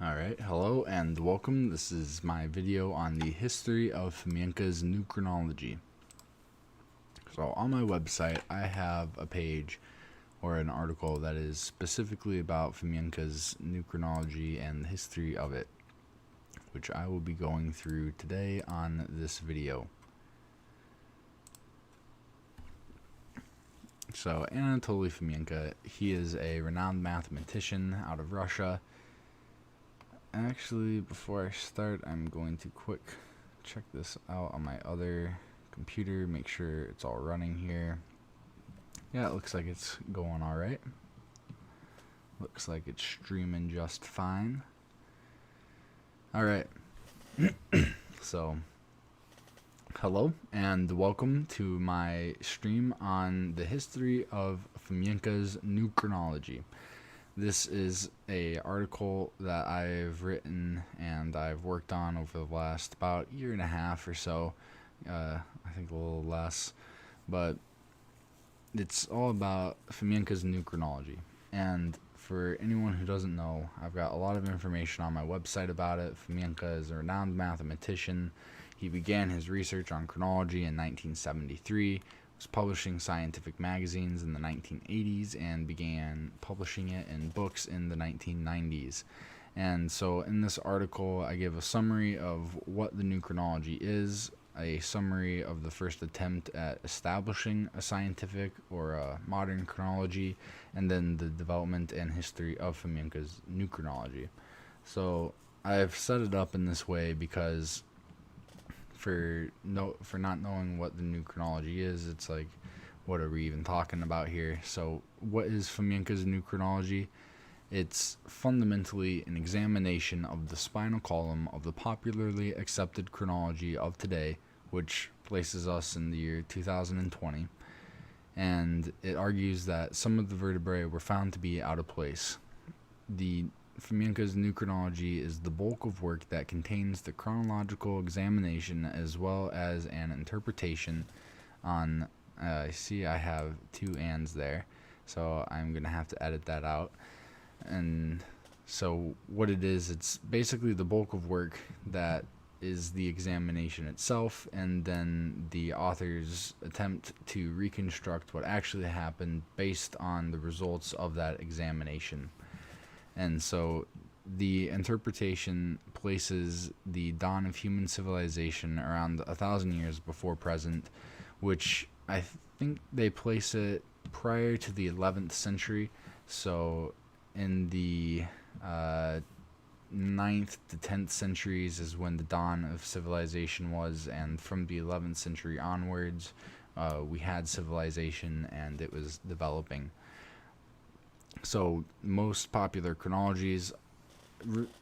Alright, hello and welcome. This is my video on the history of Fomenko's New Chronology. So on my website I have a page or an article that is specifically about Fomenko's New Chronology and the history of it, which I will be going through today on this video. So Anatoly Fomenko, he is a renowned mathematician out of Russia. Actually, before I start, I'm going to quick check this out on my other computer, make sure it's all running here. Yeah, it looks like it's going alright. Looks like it's streaming just fine. Alright, so hello and welcome to my stream on the history of Fomenko's New Chronology. This is a article that I've written and I've worked on over the last about year and a half or so. I think a little less, but it's all about Fomenko's New Chronology. And for anyone who doesn't know, I've got a lot of information on my website about it. Fomenko is a renowned mathematician. He began his research on chronology in 1973. Was publishing scientific magazines in the 1980s and began publishing it in books in the 1990s. And so in this article I give a summary of what the new chronology is, a summary of the first attempt at establishing a scientific or a modern chronology, and then the development and history of Fomenko's new chronology. So I've set it up in this way because for not knowing what the new chronology is, it's like, what are we even talking about here? So what is Fomenko's new chronology? It's fundamentally an examination of the spinal column of the popularly accepted chronology of today, which places us in the year 2020, and it argues that some of the vertebrae were found to be out of place. The Fomenko's new chronology is the bulk of work that contains the chronological examination as well as an interpretation on, see I have two ands there, so I'm going to have to edit that out. And so what it is, it's basically the bulk of work that is the examination itself, and then the author's attempt to reconstruct what actually happened based on the results of that examination. And so the interpretation places the dawn of human civilization around 1,000 years before present, which I think they place it prior to the 11th century. So in the 9th to 10th centuries is when the dawn of civilization was, and from the 11th century onwards we had civilization and it was developing. So most popular chronologies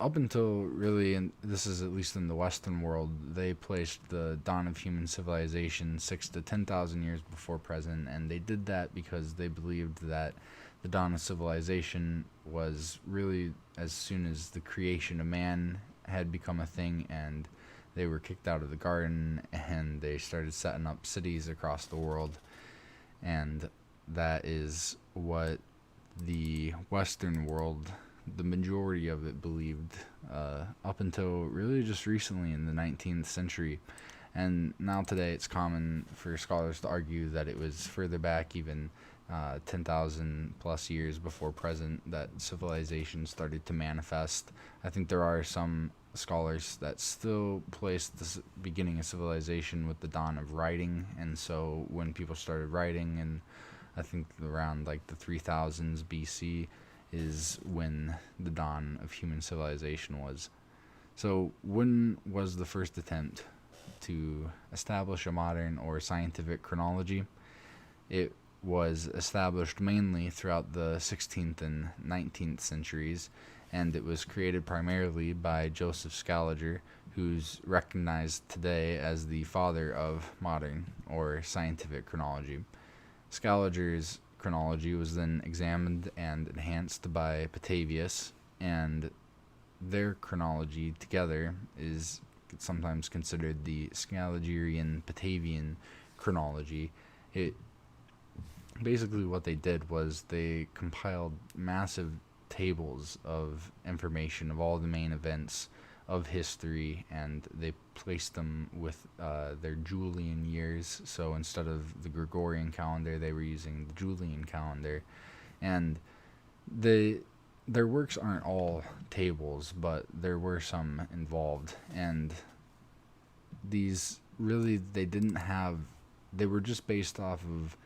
up until really, and this is at least in the Western world, they placed the dawn of human civilization 6 to 10,000 years before present, and they did that because they believed that the dawn of civilization was really as soon as the creation of man had become a thing and they were kicked out of the garden and they started setting up cities across the world. And that is what the Western world, the majority of it, believed up until really just recently in the 19th century. And now today it's common for scholars to argue that it was further back, even 10,000 plus years before present, that civilization started to manifest. I think there are some scholars that still place the beginning of civilization with the dawn of writing, and so when people started writing, and I think around like the 3000s BC is when the dawn of human civilization was. So when was the first attempt to establish a modern or scientific chronology? It was established mainly throughout the 16th and 19th centuries, and it was created primarily by Joseph Scaliger, who's recognized today as the father of modern or scientific chronology. Scaliger's chronology was then examined and enhanced by Petavius, and their chronology together is sometimes considered the Scaligerian-Petavian chronology. It basically, what they did was they compiled massive tables of information of all the main events of history, and they placed them with their Julian years. So instead of the Gregorian calendar, they were using the Julian calendar. And their works aren't all tables, but there were some involved. And these really, they were just based off of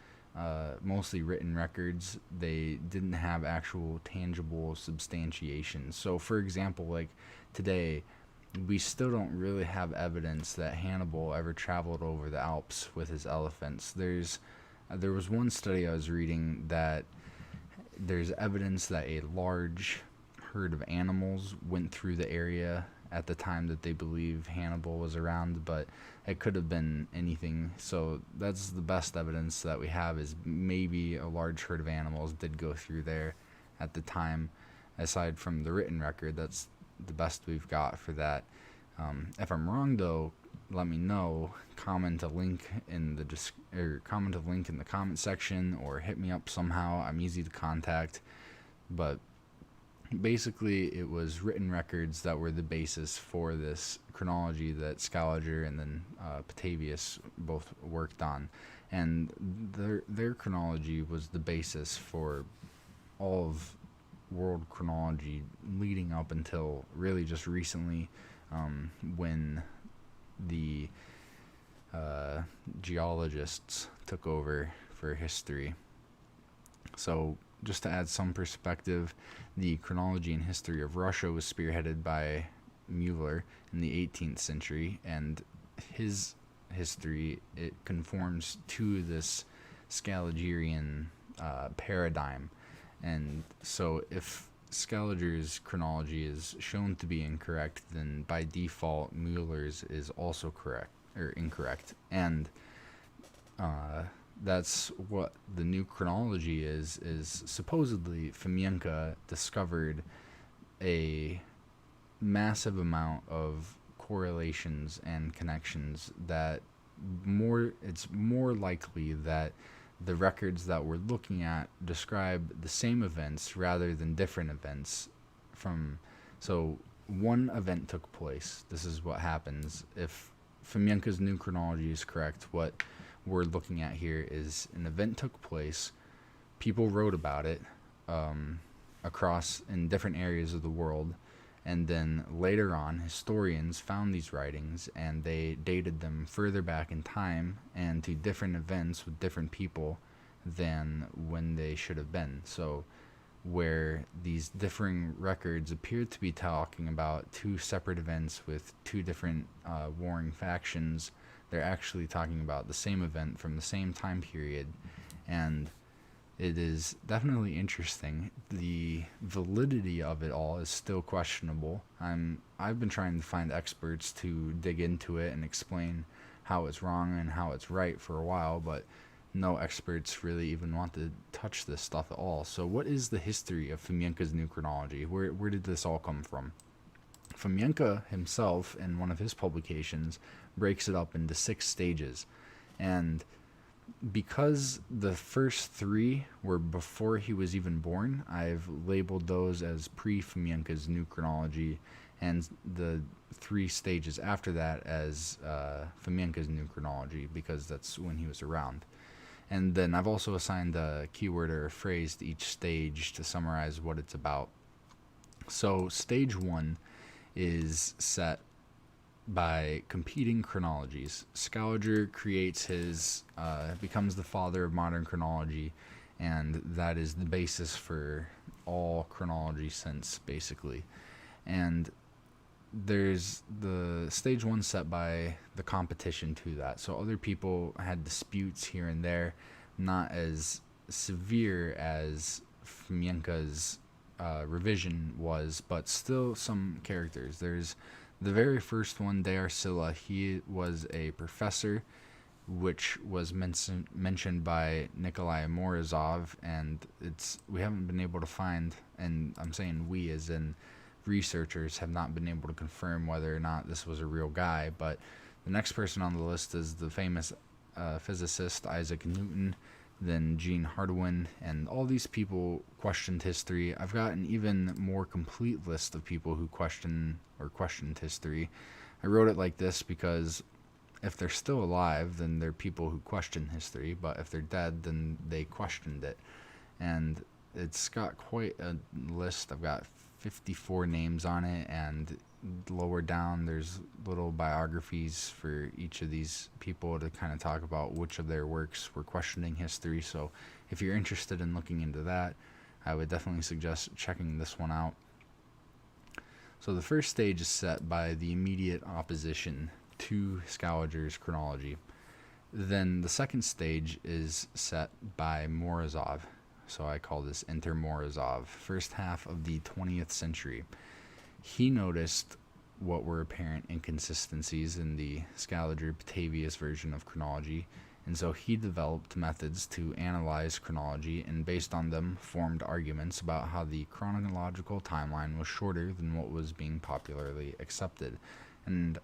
mostly written records. They didn't have actual tangible substantiation. So, for example, like today, we still don't really have evidence that Hannibal ever traveled over the Alps with his elephants. There was one study I was reading that there's evidence that a large herd of animals went through the area at the time that they believe Hannibal was around, but it could have been anything. So that's the best evidence that we have, is maybe a large herd of animals did go through there at the time. Aside from the written record, that's the best we've got for that. If I'm wrong, though, let me know. Comment a link in the comment section, or hit me up somehow. I'm easy to contact. But basically, it was written records that were the basis for this chronology that Scaliger and then Petavius both worked on, and their chronology was the basis for all of world chronology leading up until really just recently, when the geologists took over for history. So just to add some perspective, the chronology and history of Russia was spearheaded by Mueller in the 18th century, and his history, it conforms to this Scaligerian paradigm. And so if Scaliger's chronology is shown to be incorrect, then by default Mueller's is also correct or incorrect. And that's what the new chronology is supposedly Fomenko discovered a massive amount of correlations and connections that it's more likely that the records that we're looking at describe the same events rather than different events. So one event took place. This is what happens if Fomenko's new chronology is correct. What we're looking at here is an event took place, people wrote about it across in different areas of the world, and then later on historians found these writings and they dated them further back in time and to different events with different people than when they should have been. So where these differing records appear to be talking about two separate events with two different warring factions, they're actually talking about the same event from the same time period. And it is definitely interesting. The validity of it all is still questionable. I've been trying to find experts to dig into it and explain how it's wrong and how it's right for a while, but no experts really even want to touch this stuff at all. So what is the history of Fomenko's new chronology? Where did this all come from? Fomenko himself, in one of his publications, breaks it up into 6 stages. And because the first 3 were before he was even born, I've labeled those as pre-Fomenko's new chronology, and the 3 stages after that as Fomenko's new chronology, because that's when he was around. And then I've also assigned a keyword or a phrase to each stage to summarize what it's about. So stage 1 is set by competing chronologies. Scaliger creates becomes the father of modern chronology, and that is the basis for all chronology since, basically. And there's the stage 1 set by the competition to that. So other people had disputes here and there, not as severe as Fomenko's revision was, but still some characters. There's the very first one, Dearcilla. He was a professor, which was mentioned by Nikolai Morozov, and we haven't been able to find, and I'm saying we as in researchers have not been able to confirm whether or not this was a real guy. But the next person on the list is the famous physicist Isaac Newton. then Gene Hardwin, and all these people questioned history. I've got an even more complete list of people who questioned history. I wrote it like this because if they're still alive, then they're people who question history, but if they're dead, then they questioned it. And it's got quite a list. I've got 54 names on it, and lower down there's little biographies for each of these people to kind of talk about which of their works were questioning history. So if you're interested in looking into that, I would definitely suggest checking this one out. So the first stage is set by the immediate opposition to Scaliger's chronology. Then the second stage is set by Morozov. So I call this Enter Morozov, first half of the 20th century. He noticed what were apparent inconsistencies in the Scaliger-Petavius version of chronology, and so he developed methods to analyze chronology, and based on them formed arguments about how the chronological timeline was shorter than what was being popularly accepted. And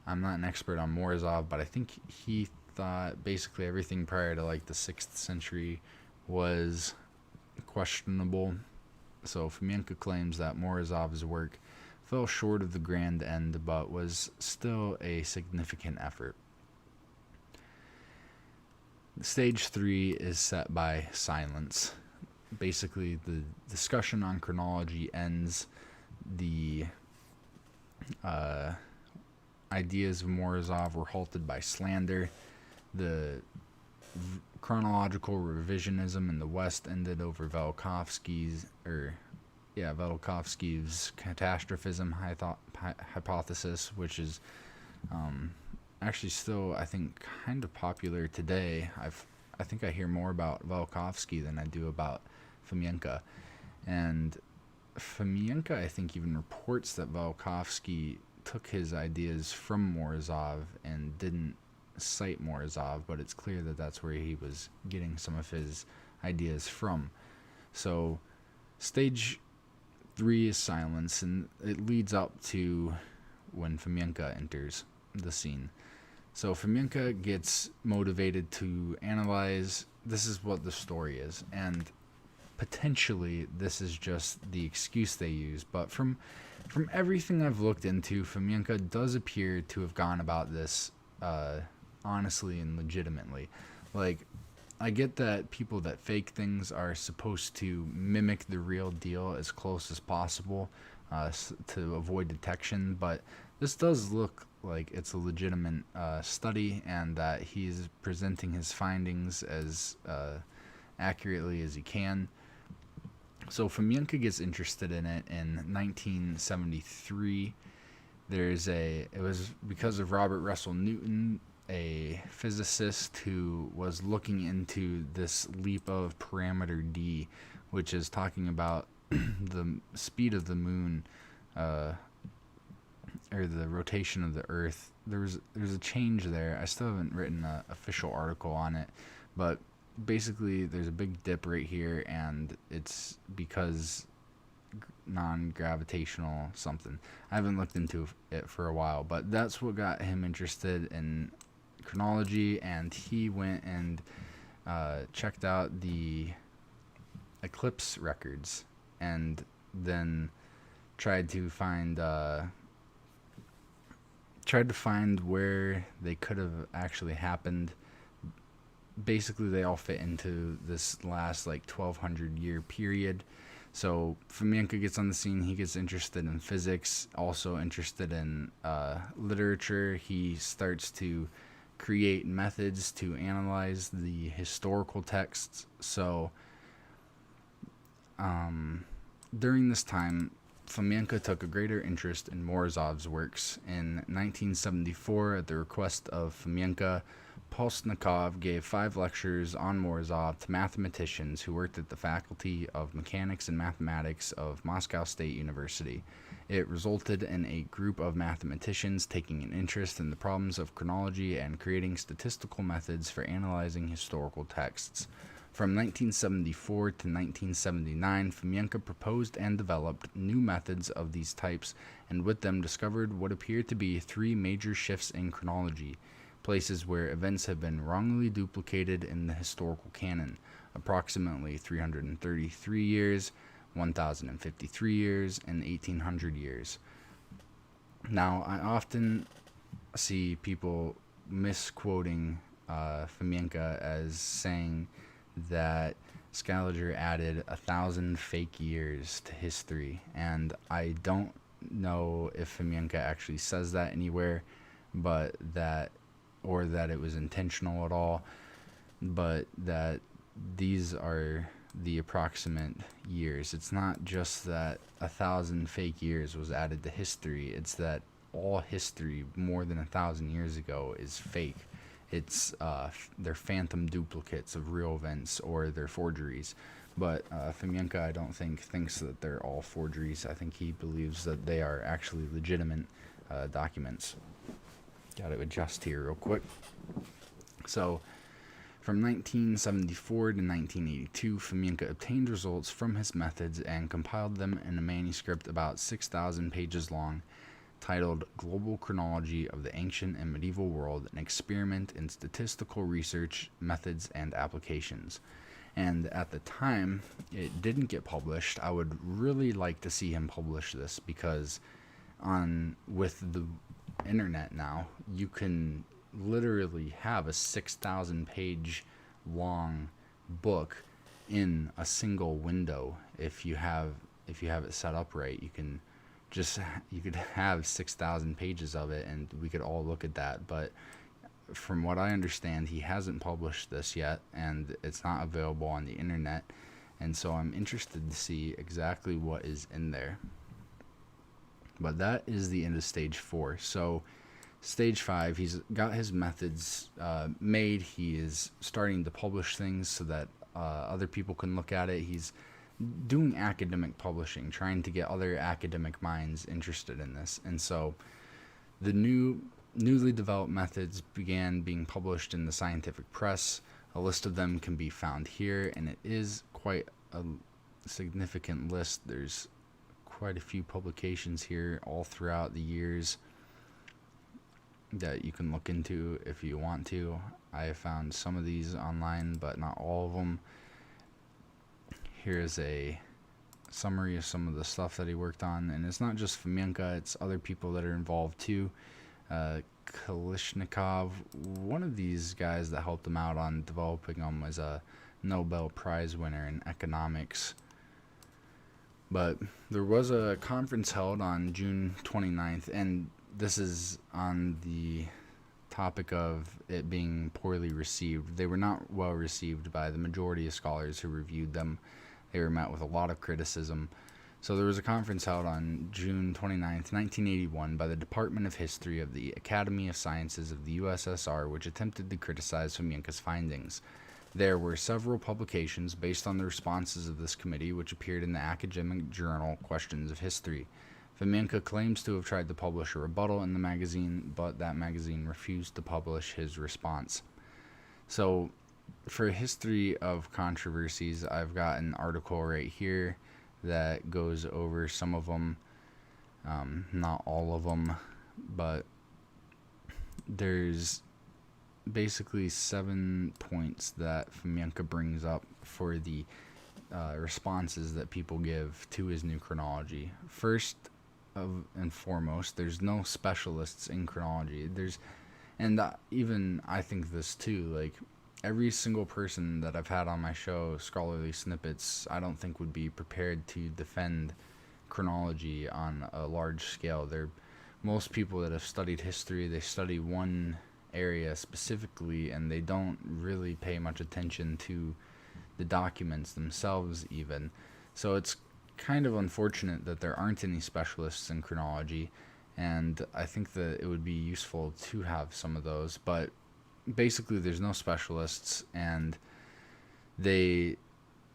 I'm not an expert on Morozov, but I think he thought basically everything prior to like the 6th century was questionable. So Fomenko claims that Morozov's work fell short of the grand end, but was still a significant effort. Stage 3 is set by silence. Basically, the discussion on chronology ends. The ideas of Morozov were halted by slander. The chronological revisionism in the West ended over Velikovsky's catastrophism hypothesis, which is actually still, I think, kind of popular today. I think I hear more about Velikovsky than I do about Fomenko. And Fomenko, I think, even reports that Velikovsky took his ideas from Morozov and didn't cite Morozov, but it's clear that that's where he was getting some of his ideas from. So stage 3 is silence, and it leads up to when Fomenko enters the scene. So Fomenko gets motivated to analyze. This is what the story is, and potentially this is just the excuse they use, but from everything I've looked into, Fomenko does appear to have gone about this honestly and legitimately. Like, I get that people that fake things are supposed to mimic the real deal as close as possible to avoid detection, but this does look like it's a legitimate study, and that he's presenting his findings as accurately as he can. So Fomenko gets interested in it in 1973. It was because of Robert Russell Newton, a physicist who was looking into this leap of parameter d, which is talking about the speed of the moon, or the rotation of the Earth. There's a change there. I still haven't written an official article on it, but basically there's a big dip right here, and it's because non-gravitational something. I haven't looked into it for a while, but that's what got him interested in chronology, and he went and checked out the eclipse records, and then tried to find where they could have actually happened. Basically, they all fit into this last 1200 year period. So Fomenko gets on the scene. He gets interested in physics, also interested in literature. He starts to create methods to analyze the historical texts. So during this time, Fomenko took a greater interest in Morozov's works. In 1974, at the request of Fomenko, Postnikov gave 5 lectures on Morozov to mathematicians who worked at the Faculty of Mechanics and Mathematics of Moscow State University. It resulted in a group of mathematicians taking an interest in the problems of chronology and creating statistical methods for analyzing historical texts. From 1974 to 1979, Fomenko proposed and developed new methods of these types, and with them discovered what appeared to be 3 major shifts in chronology. places where events have been wrongly duplicated in the historical canon, approximately 333 years, 1053 years, and 1800 years. Now, I often see people misquoting Fomenko as saying that Scaliger added 1,000 fake years to history, and I don't know if Fomenko actually says that anywhere, but that it was intentional at all, but that these are the approximate years. It's not just that 1,000 fake years was added to history, it's that all history more than 1,000 years ago is fake. It's they're phantom duplicates of real events, or they're forgeries. But Fomenko, I don't think, thinks that they're all forgeries. I think he believes that they are actually legitimate documents. Got to adjust here real quick. So, from 1974 to 1982, Fomenko obtained results from his methods and compiled them in a manuscript about 6,000 pages long, titled Global Chronology of the Ancient and Medieval World, an Experiment in Statistical Research, Methods, and Applications. And at the time, it didn't get published. I would really like to see him publish this, because with the internet now, you can literally have a 6,000 page long book in a single window. If you have it set up right, you could have 6,000 pages of it, and we could all look at that. But from what I understand, he hasn't published this yet, and it's not available on the internet, and so I'm interested to see exactly what is in there. But that is the end of stage 4. So stage 5, he's got his methods made. He is starting to publish things so that other people can look at it. He's doing academic publishing, trying to get other academic minds interested in this. And so the newly developed methods began being published in the scientific press. A list of them can be found here, and it is quite a significant list. There's quite a few publications here all throughout the years that you can look into if you want to. I have found some of these online, but not all of them. Here's a summary of some of the stuff that he worked on, and it's not just Fomenko, it's other people that are involved too. Kalishnikov, one of these guys that helped him out on developing them, was a Nobel Prize winner in economics. But there was a conference held on June 29th, and this is on the topic of it being poorly received. They were not well received by the majority of scholars who reviewed them. They were met with a lot of criticism. So there was a conference held on June 29th, 1981 by the Department of History of the Academy of Sciences of the USSR, which attempted to criticize Fomenko's findings. There were several publications based on the responses of this committee, which appeared in the academic journal Questions of History. Fomenko claims to have tried to publish a rebuttal in the magazine, but that magazine refused to publish his response. So, for history of controversies, I've got an article right here that goes over some of them, not all of them, but there's basically 7 points that Fomenko brings up for the responses that people give to his new chronology. First and foremost, there's no specialists in chronology. Even I think this too, like, every single person that I've had on my show, Scholarly Snippets, I don't think would be prepared to defend chronology on a large scale. Most people that have studied history, they study one area specifically, and they don't really pay much attention to the documents themselves even. So it's kind of unfortunate that there aren't any specialists in chronology, and I think that it would be useful to have some of those, but basically there's no specialists, and they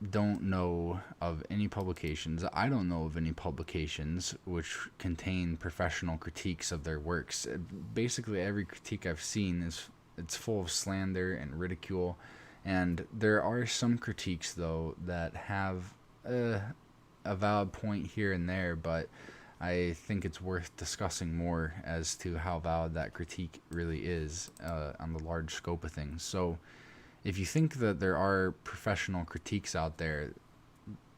don't know of any publications. I don't know of any publications which contain professional critiques of their works. Basically every critique I've seen it's full of slander and ridicule, and there are some critiques though that have a valid point here and there, but I think it's worth discussing more as to how valid that critique really is on the large scope of things. So, if you think that there are professional critiques out there,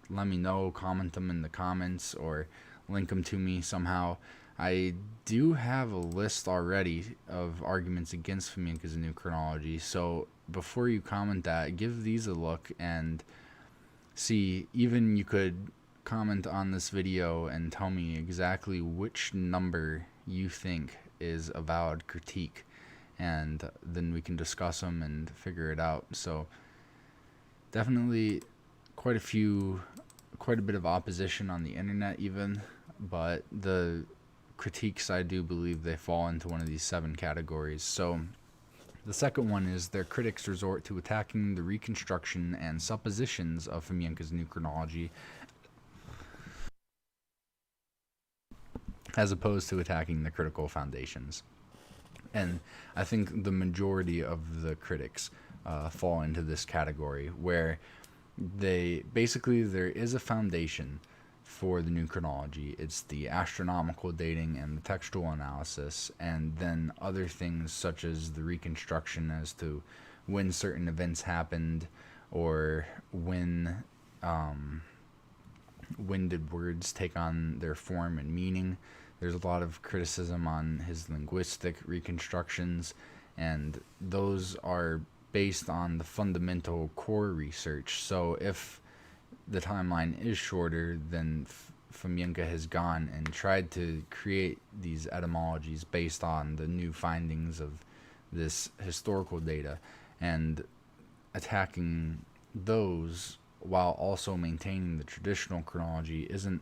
let me know, comment them in the comments, or link them to me somehow. I do have a list already of arguments against Fomenko's new chronology, so before you comment that, give these a look and see. Even you could comment on this video and tell me exactly which number you think is a valid critique, and then we can discuss them and figure it out. So definitely quite a bit of opposition on the internet even, but the critiques, I do believe they fall into one of these 7 categories. So the second one is their critics resort to attacking the reconstruction and suppositions of Fomenko's new chronology as opposed to attacking the critical foundations. And I think the majority of the critics fall into this category, where there is a foundation for the new chronology. It's the astronomical dating and the textual analysis, and then other things such as the reconstruction as to when certain events happened, or when did words take on their form and meaning. There's a lot of criticism on his linguistic reconstructions, and those are based on the fundamental core research. So if the timeline is shorter, then Fomenko has gone and tried to create these etymologies based on the new findings of this historical data, and attacking those while also maintaining the traditional chronology isn't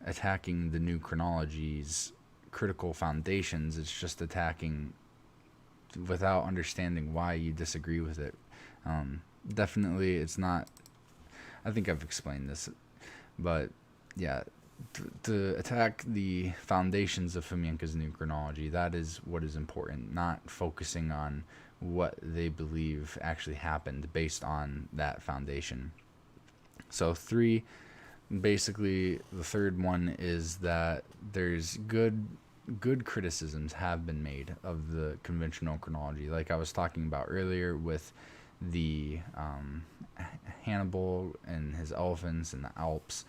attacking the new chronology's critical foundations. It's just attacking without understanding why you disagree with it. Definitely, it's not. I think I've explained this, but yeah, to attack the foundations of Fomenko's new chronology, that is what is important, not focusing on what they believe actually happened based on that foundation. So basically the third one is that there's good criticisms have been made of the conventional chronology, like I was talking about earlier with the Hannibal and his elephants in the Alps.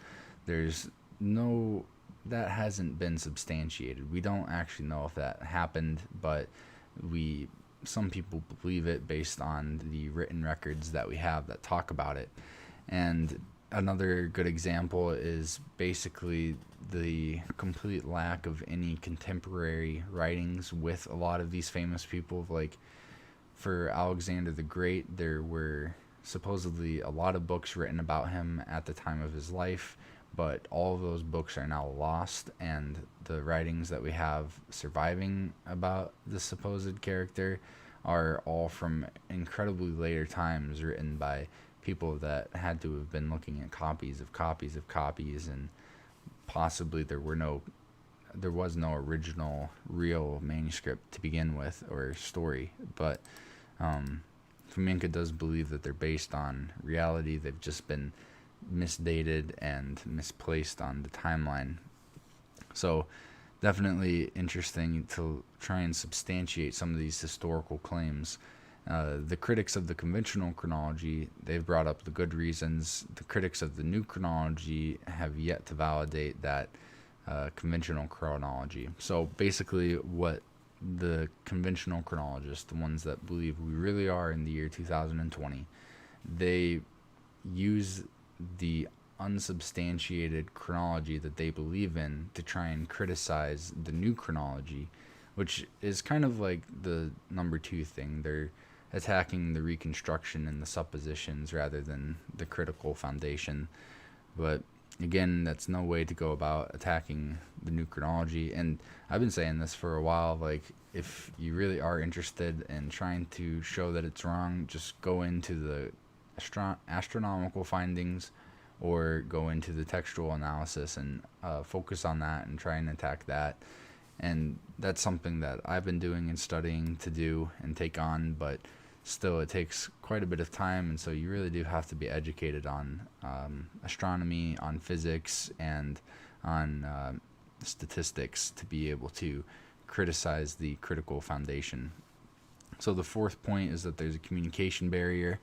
That hasn't been substantiated. We don't actually know if that happened, but some people believe it based on the written records that we have that talk about it. And another good example is basically the complete lack of any contemporary writings with a lot of these famous people. Like for Alexander the Great, there were supposedly a lot of books written about him at the time of his life, but all of those books are now lost, and the writings that we have surviving about this supposed character are all from incredibly later times, written by people that had to have been looking at copies of copies of copies, and possibly there was no original real manuscript to begin with, or story. But Fomenko does believe that they're based on reality. They've just been misdated and misplaced on the timeline. So definitely interesting to try and substantiate some of these historical claims. The critics of the conventional chronology, they've brought up the good reasons. The critics of the new chronology have yet to validate that conventional chronology. So basically what the conventional chronologists, the ones that believe we really are in the year 2020, they use the unsubstantiated chronology that they believe in to try and criticize the new chronology, which is kind of like the number 2 thing. They're attacking the reconstruction and the suppositions rather than the critical foundation. But again, that's no way to go about attacking the new chronology. And I've been saying this for a while, like, if you really are interested in trying to show that it's wrong, just go into the astronomical findings, or go into the textual analysis and focus on that and try and attack that. And that's something that I've been doing and studying to do and take on, but still it takes quite a bit of time, and so you really do have to be educated on astronomy, on physics, and on statistics to be able to criticize the critical foundation. So the fourth point is that there's a communication barrier,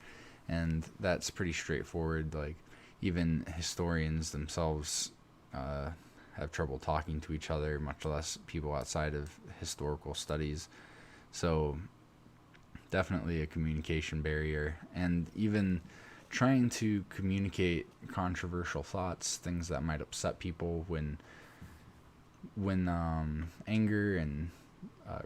and that's pretty straightforward. Like, even historians themselves have trouble talking to each other, much less people outside of historical studies. So definitely a communication barrier, and even trying to communicate controversial thoughts, things that might upset people when anger and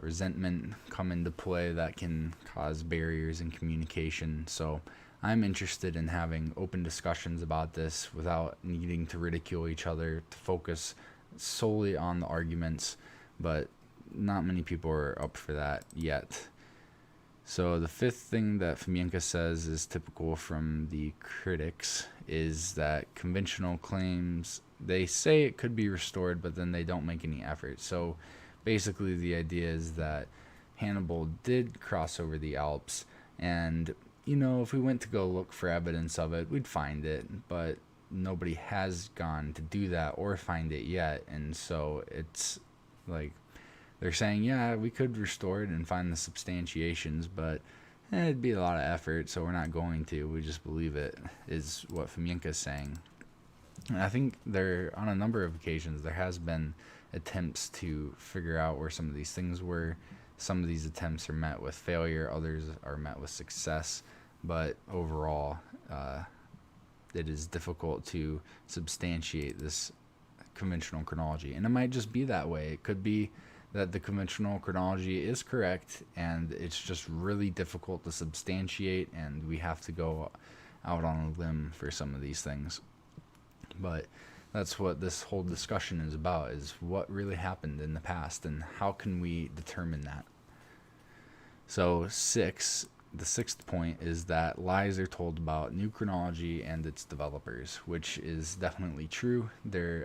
resentment come into play, that can cause barriers in communication. So I'm interested in having open discussions about this without needing to ridicule each other, to focus solely on the arguments, but not many people are up for that yet. So the fifth thing that Fomenko says is typical from the critics is that conventional claims, they say it could be restored, but then they don't make any effort. So basically the idea is that Hannibal did cross over the Alps, and if we went to go look for evidence of it, we'd find it, but nobody has gone to do that or find it yet. And so it's like they're saying, yeah, we could restore it and find the substantiations, but it'd be a lot of effort, so we're not going to. We just believe it, is what Fomenko is saying. And I think on a number of occasions, there has been attempts to figure out where some of these things were. Some of these attempts are met with failure, others are met with success, but overall, it is difficult to substantiate this conventional chronology. And it might just be that way. It could be that the conventional chronology is correct, and it's just really difficult to substantiate, and we have to go out on a limb for some of these things. But that's what this whole discussion is about, is what really happened in the past, and how can we determine that. So the sixth point is that lies are told about new chronology and its developers, which is definitely true.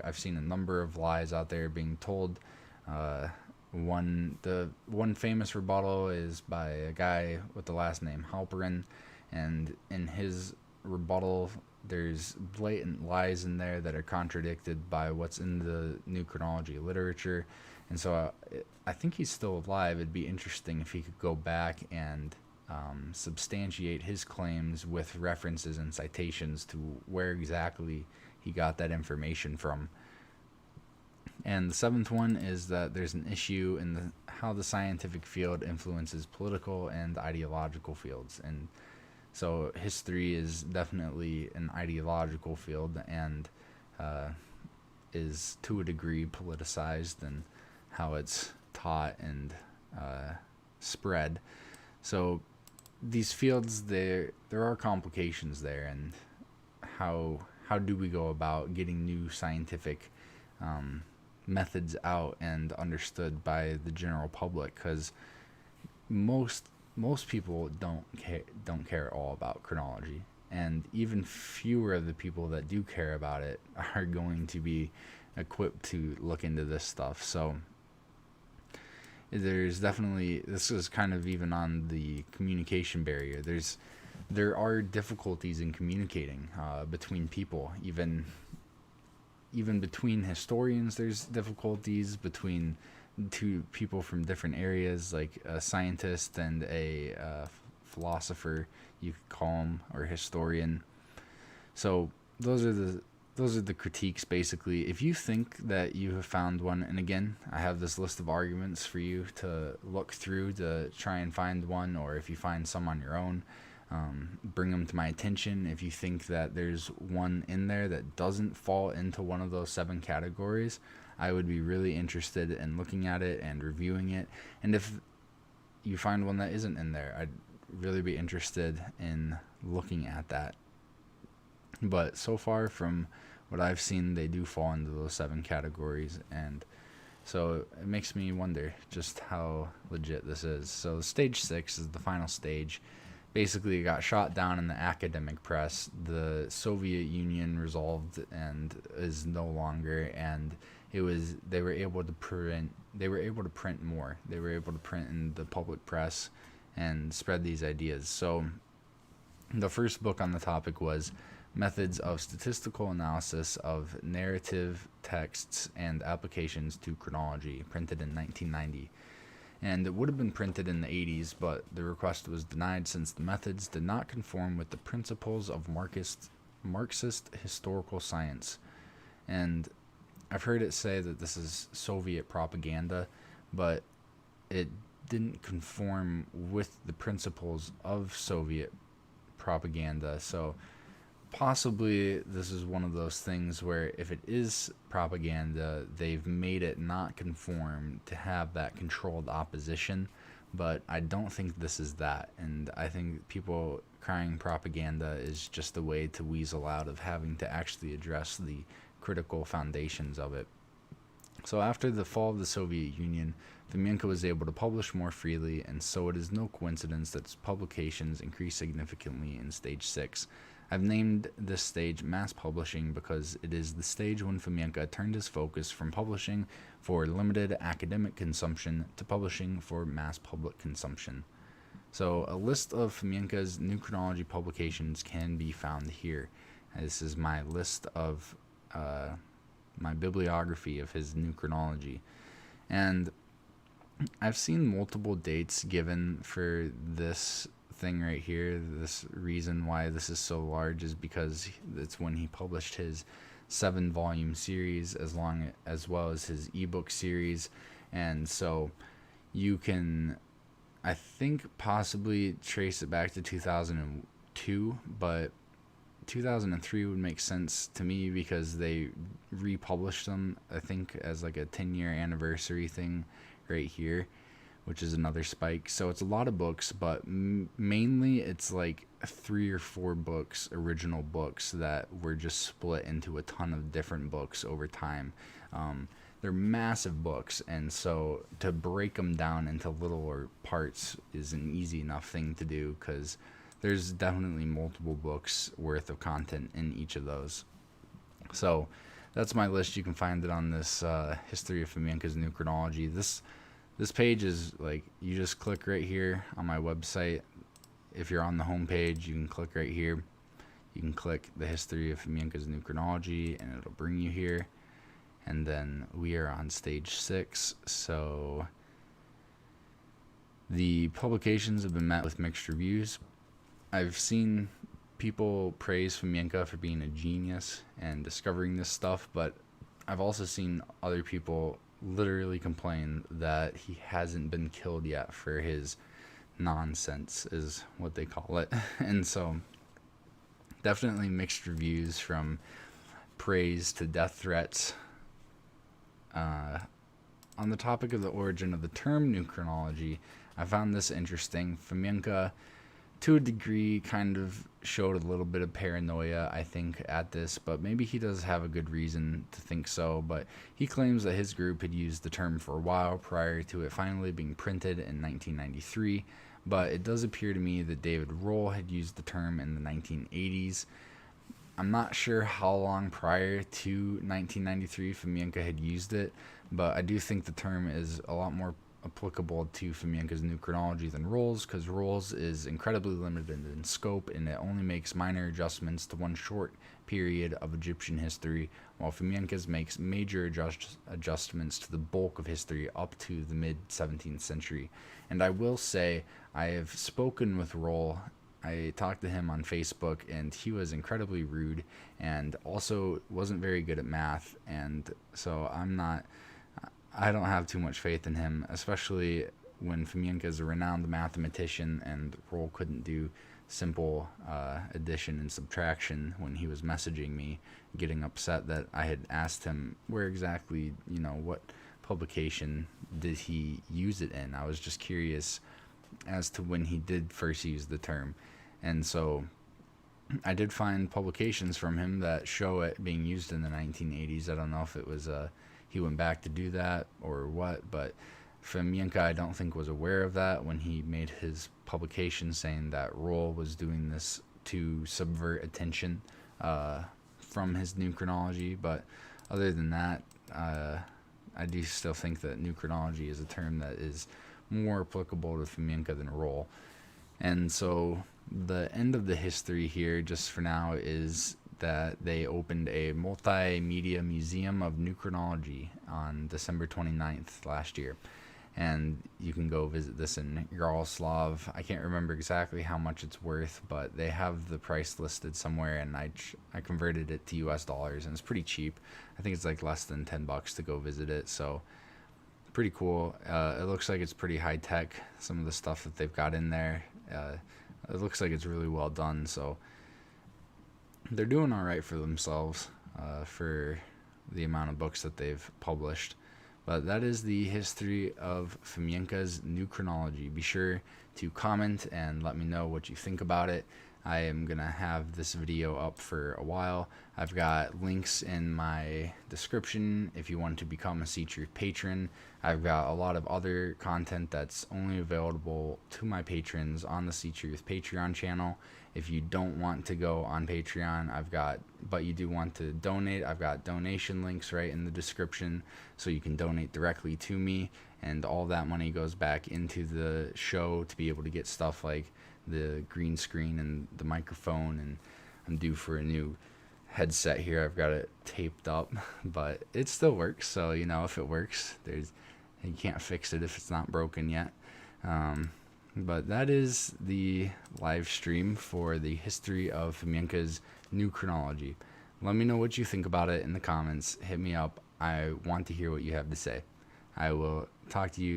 I've seen a number of lies out there being told. The one famous rebuttal is by a guy with the last name Halperin, and in his rebuttal there's blatant lies in there that are contradicted by what's in the new chronology literature. And so I think he's still alive. It'd be interesting if he could go back and substantiate his claims with references and citations to where exactly he got that information from. And the seventh one is that there's an issue in how the scientific field influences political and ideological fields. And so history is definitely an ideological field, and is to a degree politicized in how it's taught and spread. So these fields, there are complications there, and how do we go about getting new scientific methods out and understood by the general public? Because most people don't care at all about chronology, and even fewer of the people that do care about it are going to be equipped to look into this stuff. So there's definitely, this is kind of even on the communication barrier. There are difficulties in communicating between people, even between historians. There's difficulties between two people from different areas, like a scientist and a philosopher, you could call him, or historian. So those are the critiques, basically. If you think that you have found one, and again, I have this list of arguments for you to look through to try and find one, or if you find some on your own, bring them to my attention. If you think that there's one in there that doesn't fall into one of those 7 categories, I would be really interested in looking at it and reviewing it. And if you find one that isn't in there, I'd really be interested in looking at that. But so far, from what I've seen, they do fall into those 7 categories, and so it makes me wonder just how legit this is. So stage 6 is the final stage. Basically, it got shot down in the academic press. The Soviet Union resolved and is no longer, and they were able to print more. They were able to print in the public press and spread these ideas. So the first book on the topic was methods of statistical analysis of narrative texts and applications to chronology, printed in 1990. And it would have been printed in the 80s, but the request was denied since the methods did not conform with the principles of Marxist historical science. And I've heard it say that this is Soviet propaganda, but it didn't conform with the principles of Soviet propaganda. So possibly this is one of those things where if it is propaganda, they've made it not conform to have that controlled opposition. But I don't think this is that. And I think people crying propaganda is just a way to weasel out of having to actually address the critical foundations of it. So after the fall of the Soviet Union, Fomenko was able to publish more freely, and so it is no coincidence that its publications increased significantly in Stage 6. I've named this stage mass publishing because it is the stage when Fomenko turned his focus from publishing for limited academic consumption to publishing for mass public consumption. So a list of Fomenko's new chronology publications can be found here. This is my list of my bibliography of his new chronology. And I've seen multiple dates given for this thing right here. This reason why this is so large is because it's when he published his 7-volume series as well as his ebook series. And so you can, I think, possibly trace it back to 2002, but 2003 would make sense to me because they republished them, I think, as like a 10-year anniversary thing right here, which is another spike. So it's a lot of books, but mainly it's like 3 or 4 books, original books that were just split into a ton of different books over time. They're massive books, and so to break them down into littler parts is an easy enough thing to do because there's definitely multiple books worth of content in each of those. So that's my list. You can find it on this History of Fomenko's New Chronology. This page is like, you just click right here on my website. If you're on the home page, you can click right here. You can click the History of Fomenko's New Chronology, and it'll bring you here. And then we are on Stage 6. So the publications have been met with mixed reviews. I've seen people praise Fomenko for being a genius and discovering this stuff, but I've also seen other people literally complain that he hasn't been killed yet for his nonsense, is what they call it. And so definitely mixed reviews, from praise to death threats. On the topic of the origin of the term New Chronology, I found this interesting. Fomenko, to a degree, kind of showed a little bit of paranoia, I think, at this, but maybe he does have a good reason to think so. But he claims that his group had used the term for a while prior to it finally being printed in 1993, but it does appear to me that David Rohl had used the term in the 1980s. I'm not sure how long prior to 1993 Fomenko had used it, but I do think the term is a lot more applicable to Fomenko's New Chronology than Rohl's, because Rohl's is incredibly limited in scope and it only makes minor adjustments to one short period of Egyptian history, while Fomenko's makes major adjustments to the bulk of history up to the mid-17th century. And I will say, I have spoken with Rohl. I talked to him on Facebook, and he was incredibly rude and also wasn't very good at math, and so I don't have too much faith in him, especially when Fomenko is a renowned mathematician and Rohl couldn't do simple addition and subtraction when he was messaging me, getting upset that I had asked him where exactly, what publication did he use it in. I was just curious as to when he did first use the term. And so I did find publications from him that show it being used in the 1980s. I don't know if it was he went back to do that or what, but Fomenko, I don't think, was aware of that when he made his publication saying that Rohl was doing this to subvert attention from his new chronology. But other than that, I do still think that new chronology is a term that is more applicable to Fomenko than Rohl. And so the end of the history here, just for now, is that they opened a multimedia museum of new chronology on December 29th last year. And you can go visit this in Yaroslav. I can't remember exactly how much it's worth, but they have the price listed somewhere, and I converted it to US dollars, and it's pretty cheap. I think it's like less than $10 to go visit it, so pretty cool. It looks like it's pretty high tech, some of the stuff that they've got in there. It looks like it's really well done, so they're doing all right for themselves for the amount of books that they've published. But that is the history of Fomenko's new chronology. Be sure to comment and let me know what you think about it. I am going to have this video up for a while. I've got links in my description if you want to become a Ctruth patron. I've got a lot of other content that's only available to my patrons on the Ctruth Patreon channel. If you don't want to go on Patreon, but you do want to donate, I've got donation links right in the description, so you can donate directly to me, and all that money goes back into the show to be able to get stuff like the green screen and the microphone, and I'm due for a new headset here. I've got it taped up, but it still works, so if it works, you can't fix it if it's not broken yet. But that is the live stream for the history of Fomenko's new chronology. Let me know what you think about it in the comments. Hit me up. I want to hear what you have to say. I will talk to you